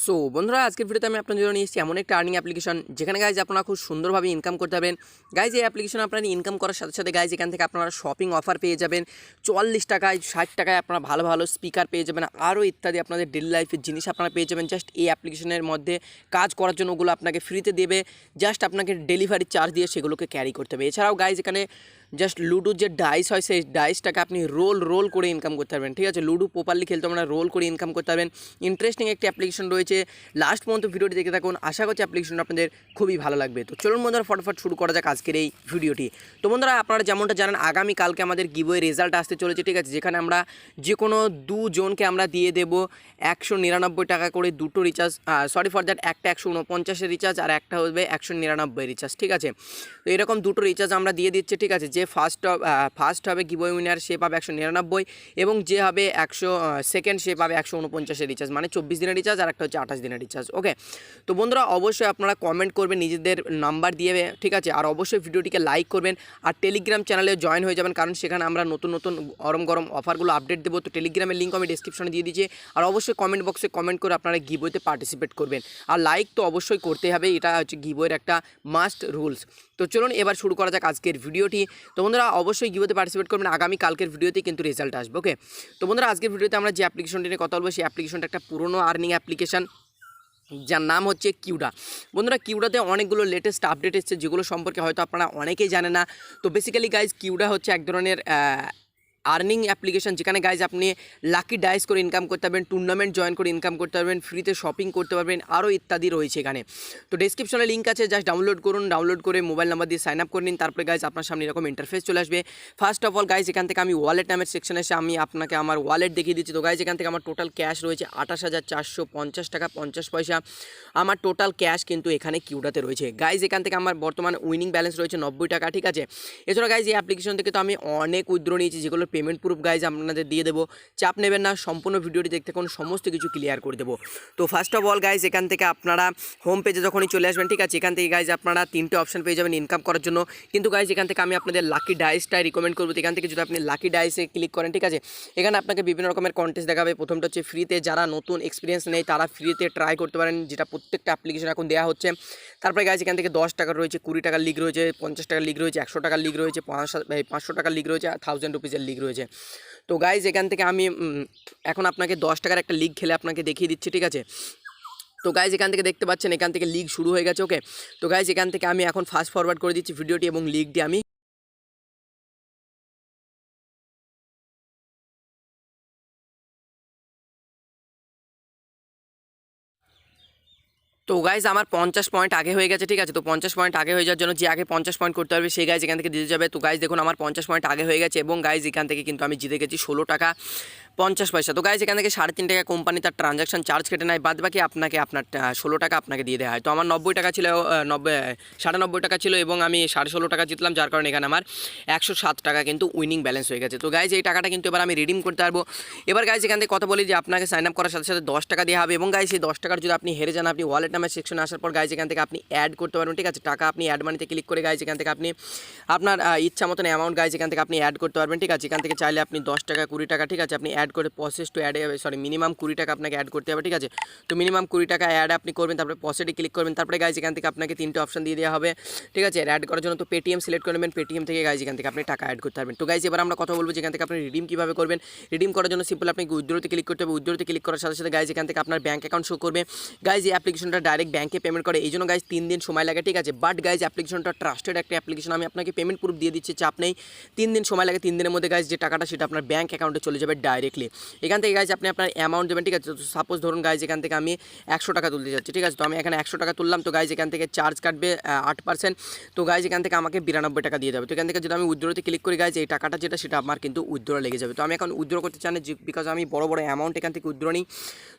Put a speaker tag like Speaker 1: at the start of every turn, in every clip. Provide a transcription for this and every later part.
Speaker 1: So বন্ধুরা আজকের ভিডিওতে আমি আপনাদের জন্য নিয়ে এসেছি এমন একটা আর্নিং অ্যাপ্লিকেশন যেখানে গাইজ আপনারা খুব সুন্দরভাবে ইনকাম করতে পারবেন। গাইজ এই অ্যাপ্লিকেশন আপনারা ইনকাম করার সাথে সাথে গাইজ এখান থেকে আপনারা শপিং অফার পেয়ে যাবেন 44 টাকায় 60 টাকায় আপনারা ভালো ভালো স্পিকার পেয়ে যাবেন, আরও ইত্যাদি আপনাদের ডেলি লাইফের জিনিস আপনারা পেয়ে যাবেন। জাস্ট এই অ্যাপ্লিকেশনের মধ্যে কাজ করার জন্য ওগুলো আপনাকে ফ্রিতে দেবে, জাস্ট আপনাকে ডেলিভারি চার্জ দিয়ে সেগুলোকে ক্যারি করতে হবে। এছাড়াও গাইজ এখানে জাস্ট লুডোর যে ডাইস হয় সেই ডাইসটাকে আপনি রোল করে ইনকাম করতে পারবেন। ঠিক আছে, লুডো প্রপারলি খেলতে আপনারা রোল করে ইনকাম করতে পারবেন। ইন্টারেস্টিং একটি অ্যাপ্লিকেশন রয়েছে, লাস্ট পর্যন্ত ভিডিওটি দেখে থাকুন। আশা করছি অ্যাপ্লিকেশনটা আপনাদের খুবই ভালো লাগবে। তো চলুন বন্ধুরা ফটাফট শুরু করা যাক আজকের এই ভিডিওটি। তো বন্ধুরা আপনারা যেমনটা জানেন আগামীকালকে আমাদের গিভওয়ে রেজাল্ট আসতে চলেছে। ঠিক আছে, যেখানে আমরা যে কোনো দুজনকে আমরা দিয়ে দেবো 199 টাকা করে দুটো রিচার্জ, সরি ফর দ্যাট, একটা 149 রিচার্জ আর একটা হবে 199 রিচার্জ। ঠিক আছে, তো এরকম দুটো রিচার্জ আমরা দিয়ে দিচ্ছি। ঠিক আছে, যে ফার্স্ট হবে গিভওয়ে উইনার সে পাবে 199, এবং যে হবে সেকেন্ড সে পাবে 149 রিচার্জ, মানে 24 দিনের রিচার্জ আর একটা হচ্ছে 28 দিনের রিচার্জ। ওকে, তো বন্ধুরা অবশ্যই আপনারা কমেন্ট করবেন নিজেদের নাম্বার দিয়ে। ঠিক আছে, আর অবশ্যই ভিডিওটিকে লাইক করবেন আর টেলিগ্রাম চ্যানেলে জয়েন হয়ে যাবেন, কারণ সেখানে আমরা নতুন নতুন গরম অফারগুলো আপডেট দেবো। তো টেলিগ্রামের লিঙ্ক আমি ডিসক্রিপশনে দিয়ে দিচ্ছি, আর অবশ্যই কমেন্ট বক্সে কমেন্ট করে আপনারা গিভওয়েতে পার্টিসিপেট করবেন, আর লাইক তো অবশ্যই করতে হবে, এটা হচ্ছে গিভওয়ের একটা মাস্ট রুলস। তো চলুন এবার শুরু করা যাক আজকের ভিডিওটি। তো বন্ধুরা অবশ্যই গিভওয়েতে পার্টিসিপেট করবেন, আগামী কালকের ভিডিওতে কিন্তু রেজাল্ট আসবে। ওকে, তো বন্ধুরা আজকের ভিডিওতে আমরা যে অ্যাপ্লিকেশনটি নিয়ে কথা বলবো সেই অ্যাপ্লিকেশনটা একটা পুরনো আর্নিং অ্যাপ্লিকেশন, যার নাম হচ্ছে কিউডা। বন্ধুরা কিউডাতে অনেকগুলো লেটেস্ট আপডেট এসেছে যেগুলো সম্পর্কে হয়তো আপনারা অনেকেই জানেন না। তো বেসিক্যালি গাইজ কিউডা হচ্ছে এক ধরনের আর্নিং অ্যাপ্লিকেশন, যেখানে গাইজ আপনি লাকি ডাইস করে ইনকাম করতে পারবেন, টুর্নামেন্ট জয়েন করে ইনকাম করতে পারবেন, ফ্রিতে শপিং করতে পারবেন, আরও ইত্যাদি রয়েছে এখানে। তো ডেসক্রিপশনে লিঙ্ক আছে, জাস্ট ডাউনলোড করুন, ডাউনলোড করে মোবাইল নাম্বার দিয়ে সাইন আপ করে নিন। তারপরে গাইজ আপনার সামনে এরকম ইন্টারফেস চলে আসবে। ফার্স্ট অফ অল গাইজ এখান থেকে আমি ওয়ালেট নামের সেকশনে এসে আমি আপনাকে আমার ওয়ালেট দেখিয়ে দিচ্ছি। তো গাইজ এখান থেকে আমার টোটাল ক্যাশ রয়েছে 28,450 টাকা 50 পয়সা। আমার টোটাল ক্যাশ কিন্তু এখানে কিউডাতে রয়েছে। গাইজ এখান থেকে আমার বর্তমান উইনিং ব্যালেন্স রয়েছে 90 টাকা। ঠিক আছে, এছাড়া গাইজ এই অ্যাপ্লিকেশন থেকে তো আমি অনেক উইথড্র নিয়েছি, যেগুলো পেমেন্ট প্রুফ গাইজ আপনাদের দিয়ে দেবো, চাপ নেবেন না, সম্পূর্ণ ভিডিওটি দেখতে কোন সমস্ত কিছু ক্লিয়ার করে দেবো। তো ফার্স্ট অফ অল গাইজ এখান থেকে আপনারা হোম পেজে যখনই চলে আসবেন, ঠিক আছে, এখান থেকে গাইজ আপনারা 3টে অপশন পেয়ে যাবেন ইনকাম করার জন্য। কিন্তু গাইজ এখান থেকে আমি আপনাদের লাকি ডাইসটাই রিকমেন্ড করবো। এখান থেকে যদি আপনি লাকি ডাইসে ক্লিক করেন, ঠিক আছে, এখানে আপনাকে বিভিন্ন রকমের কন্টেস্ট দেখাবে। প্রথমটা হচ্ছে ফ্রিতে, যারা নতুন এক্সপিরিয়েন্স নেই তারা ফ্রিতে ট্রাই করতে পারেন, যেটা প্রত্যেকটা অ্যাপ্লিকেশন এখন দেওয়া হচ্ছে। তারপরে গাইজ এখান থেকে 10 টাকা রয়েছে, 20 টাকার লিগ রয়েছে, 50 টাকার লিগ রয়েছে, 100 টাকার লিগ রয়েছে, 500 টাকার লিগ রয়েছে, 1000 রুপিসের লিগ রয়েছে। তো গাইজ এখান থেকে আমি এখন আপনাকে 10 টাকার একটা লিগ খেলে আপনাকে দেখিয়ে দিচ্ছি। ঠিক আছে, তো গাইজ এখান থেকে দেখতে পাচ্ছেন এখান থেকে লিগ শুরু হয়ে গেছে। ওকে, তো গাইজ এখান থেকে আমি এখন ফাস্ট ফরওয়ার্ড করে দিচ্ছি ভিডিওটি, এবং লিগটি আমি তো গাইজ আমার 50 পয়েন্ট আগে হয়ে গেছে। ঠিক আছে, তো 50 পয়েন্ট আগে হয়ে যাওয়ার জন্য যে আগে 50 পয়েন্ট করতে পারবে সেই গাইজ এখান থেকে দিতে যাবে। তো গাইজ দেখুন আমার 50 পয়েন্ট আগে হয়ে গেছে, এবং গাইজ এখান থেকে কিন্তু আমি জিতে গেছি 16 টাকা 50 পয়সা। তো গাইজ এখান থেকে 3.5 টাকা কোম্পানি তার ট্রানজাকশন চার্জ কেটে নেয়, বাদ বাকি আপনাকে আপনার 16 টাকা আপনাকে দিয়ে দেওয়া হয়। তো আমার 90 টাকা ছিল, 90 টাকা ছিল, এবং আমি 16.5 টাকা জিতলাম, যার কারণে এখানে আমার 107 টাকা কিন্তু উইনিং ব্যালেন্স হয়ে গেছে। তো গাইজ এই টাকাটা কিন্তু এবার আমি রিডিম করতে পারবো। এবার গাইজ এখান থেকে কথা বলি যে আপনাকে সাইন আপ করার সাথে সাথে 10 টাকা দেওয়া হবে, এবং গাইজ এই 10 টাকার যদি আপনি হেরে যান, আপনি ওয়ালেট নামের সেকশনে আসার পর গাইজ এখান থেকে আপনি অ্যাড করতে পারবেন। ঠিক আছে, টাকা আপনি অ্যাড মানিতে ক্লিক করে গাইজ এখান থেকে আপনি আপনার ইচ্ছা মতন অ্যামাউন্ট গাইজ এখান থেকে আপনি অ্যাড করতে পারবেন। ঠিক আছে, এখান থেকে চাইলে আপনি 10 টাকা 20 টাকা, ঠিক আছে, আপনি অ্যাড করে প্রসেস টু অ্যাড, মিনিমাম 20 টাকা আপনাকে অ্যাড করতে হবে। ঠিক আছে, তো মিনিমাম 20 টাকা অ্যাড আপনি করবেন, তারপরে প্রসেসে ক্লিক করবেন। তারপরে গাইজ এখান থেকে আপনাকে 3টে অপশন দিয়ে দেওয়া হবে। ঠিক আছে, অ্যাড করার জন্য তো পেটিএম সিলেক্ট করবেন, পেটিএম থেকে গাইজ এখান থেকে আপনি টাকা অ্যাড করতে পারবেন। তো গাইজ এবার আমরা কথা বলবো যেখান থেকে আপনি রিডিম কীভাবে করবেন। রিডিম করার জন্য সিম্পল আপনি উইথড্রোতে ক্লিক করতে হবে। উইথড্রোতে ক্লিক করার সাথে সাথে গাইজ এখান থেকে আপনার ব্যাঙ্ক অ্যাকাউন্ট শো করবে। গাইজ এই অ্যাপ্লিকেশনটা ডাইরেক্ট ব্যাঙ্কে পেমেন্ট করে, এই জন্য গাইজ 3 দিন সময় লাগে। ঠিক আছে, বাট গাইজ অ্যাপ্লিকেশনটা ট্রাস্টেড একটা অ্যাপ্লিকেশন, আমি আপনাকে পেমেন্ট প্রুফ দিয়ে দিচ্ছি, চাপ নেই। 3 দিন সময় লাগে, 3 দিনের মধ্যে গাইজ যে টাকাটা সেটা আপনার ব্যাঙ্ক অ্যাকাউন্টে চলে যাবে ডাইরেক্টলি। এখান থেকে গাইজ আপনি আপনার অ্যামাউন্ট দেবেন। ঠিক আছে, তো সাপোজ ধরুন গাইজ এখান থেকে আমি 100 টাকা তুলতে যাচ্ছি। ঠিক আছে, তো আমি এখানে 100 টাকা তুললাম। তো গাইজ এখান থেকে চার্জ কাটবে 8%। তো গাইজ এখান থেকে আমাকে 92 টাকা দিয়ে যাবে। তো এখান থেকে যদি আমি উইথড্রোতে ক্লিক করি গাইজ এই টাকাটা যেটা সেটা আমার কিন্তু উইথড্রো লেগে যাবে। তো আমি এখন উইথড্রো করতে চাই না, বিকজ আমি বড় বড় অ্যামাউন্ট এখান থেকে উইথড্রো নিই।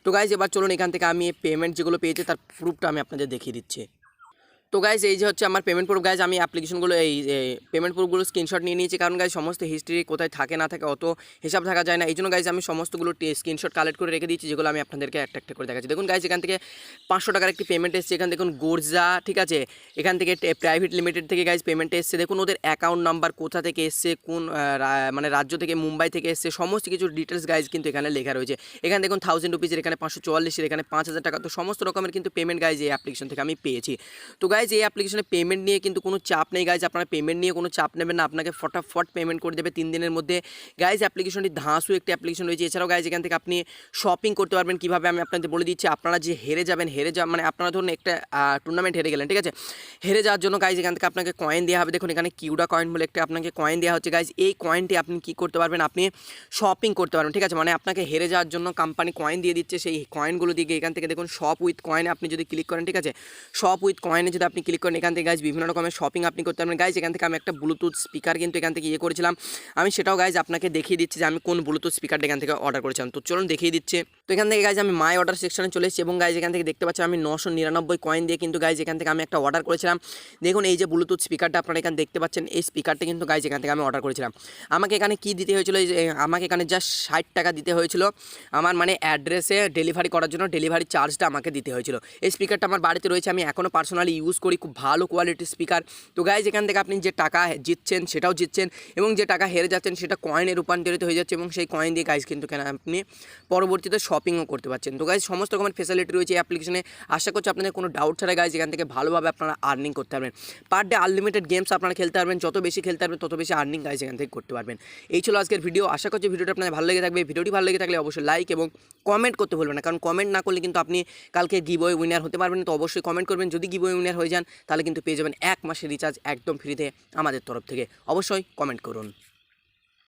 Speaker 1: তো গাইজ এবার চলুন এখান থেকে আমি পেমেন্ট যেগুলো পেয়েছি তার প্রুফটা আমি আপনাদের দেখিয়ে দিচ্ছি। তো গাইজ এই যে হচ্ছে আমার পেমেন্ট প্রুফ গাইজ, আমি অ্যাপ্লিকেশনগুলো এই পেমেন্ট প্রুফগুলো স্ক্রিনশট নিয়ে নিয়েছি, কারণ গাইজ সমস্ত হিস্ট্রি কোথায় থাকে না থাকে অত হিসাব থাকা যায় না। এই জন্য গাইজ আমি সমস্তগুলো স্ক্রিনশট কালেক্ট করে রেখে দিয়েছি, যেগুলো আমি আপনাদেরকে একটা একটা করে দেখাচ্ছি। দেখুন গাইজ এখান থেকে 500 টাকার একটি পেমেন্ট এসছে, এখান দেখুন গোর্জা, ঠিক আছে, এখান থেকে প্রাইভেট লিমিটেড থেকে গাইজ পেমেন্ট এসছে। দেখুন ওদের অ্যাকাউন্ট নাম্বার কোথা থেকে এসছে, কোন মানে রাজ্য থেকে, মুম্বাই থেকে এসছে, সমস্ত কিছু ডিটেলস গাইজ কিন্তু এখানে লেখা রয়েছে। এখানে দেখুন 1000 রুপিজের, এখানে 544, এখানে 5000 টাকা, তো সমস্ত রকমের কিন্তু পেমেন্ট গাইজ এই অ্যাপ্লিকেশন থেকে আমি পেয়েছি। তো গাইজ এই অ্যাপ্লিকেশনে পেমেন্ট নিয়ে কিন্তু কোনো চাপ নেই গাইজ, আপনারা পেমেন্ট নিয়ে কোনো চাপ নেবেন না, আপনাকে ফটাফট পেমেন্ট করে দেবে 3 দিনের মধ্যে। গাইজ অ্যাপ্লিকেশনটি ধাঁসু একটি অ্যাপ্লিকেশন রয়েছে। এছাড়াও গাইজ এখান থেকে আপনি শপিং করতে পারবেন কীভাবে আমি আপনাদের বলে দিচ্ছি। আপনারা যে হেরে যাবেন, মানে আপনারা ধরুন একটা টুর্নামেন্ট হেরে গেলেন, ঠিক আছে, হেরে যাওয়ার জন্য গাইজ এখান থেকে আপনাকে কয়েন দেওয়া হবে। দেখুন এখানে কিউডা কয়েন বলে একটা আপনাকে কয়েন দেওয়া হচ্ছে গাইজ। এই কয়েনটি আপনি কী করতে পারবেন, আপনি শপিং করতে পারবেন, ঠিক আছে, মানে আপনাকে হেরে যাওয়ার জন্য কোম্পানি কয়েন দিয়ে দিচ্ছে। সেই কয়েনগুলো দিয়ে এখান থেকে দেখুন শপ উইথ কয়েনে আপনি যদি ক্লিক করেন, ঠিক আছে, শপ উইথ কয়েনে যদি আপনি ক্লিক করেন, এখান থেকে গাইজ বিভিন্ন রকমের শপিং আপনি করতে পারবেন। গাইজ এখান থেকে আমি একটা ব্লুটুথ স্পিকার কিন্তু এখান থেকে করেছিলাম, আমি সেটাও গাইজ আপনাকে দেখিয়ে দিচ্ছি যে আমি কোন ব্লুটুথ স্পিকারটা এখান থেকে অর্ডার করেছিলাম। তো চলুন দেখিয়ে দিচ্ছে। তো এখান থেকে গাইজ আমি মাই অর্ডার সেকশনে চলে এসেছি এবং গাইজ এখান থেকে দেখতে পাচ্ছি আমি 999 কয়েন দিয়ে কিন্তু গাইজ এখান থেকে আমি একটা অর্ডার করেছিলাম। দেখুন এই যে ব্লুটুথ স্পিকারটা আপনারা এখানে দেখতে পাচ্ছেন, এই স্পিকারটা কিন্তু গাইজ এখান থেকে আমি অর্ডার করেছিলাম। আমাকে এখানে কি দিতে হয়েছিল, আমাকে এখানে জাস্ট 60 টাকা দিতে হয়েছিল আমার মানে অ্যাড্রেসে ডেলিভারি করার জন্য, ডেলিভারি চার্জটা আমাকে দিতে হয়েছিল। এই স্পিকারটা আমার বাড়িতে রয়েছে, আমি এখনও পার্সোনালি ইউজ করি, খুব ভালো কোয়ালিটির স্পিকার। তো গাইজ এখান থেকে আপনি যে টাকা জিতছেন সেটাও জিতছেন, এবং যে টাকা হেরে যাচ্ছেন সেটা কয়েনে রূপান্তরিত হয়ে যাচ্ছে, এবং সেই কয়েন দিয়ে গাইজ কিন্তু আপনি পরবর্তীতে শপিংও করতে পারছেন। তো গাইজ সমস্ত রকমের ফেসিলিটি রয়েছে এই অ্যাপ্লিকেশনে। আশা করছি আপনাদের কোনো ডাউট ছাড়া গাইজ এখান থেকে ভালোভাবে আপনারা আর্নিং করতে পারবেন। পার ডে আনলিমিটেড গেমস আপনারা খেলতে পারবেন, যত বেশি খেলতে পারবেন তত বেশি আর্নিং গাইজ এখান থেকে করতে পারবেন। এই ছিল আজকের ভিডিও। আশা করছি ভিডিওটা আপনাদের ভালো লেগে থাকবে। ভিডিওটি ভালো লেগে থাকলে অবশ্যই লাইক এবং কমেন্ট করতে ভুলবেন না, কারণ কমেন্ট না করলে কিন্তু আপনি কালকে গিভওয়ে উইনার হতে পারবেন। তো অবশ্যই কমেন্ট করবেন, যদি গিভওয়ে উইনার হয়ে যান তাহলে কিন্তু পেয়ে যাবেন 1 মাসের রিচার্জ একদম ফ্রিতে আমাদের তরফ থেকে। অবশ্যই কমেন্ট করুন।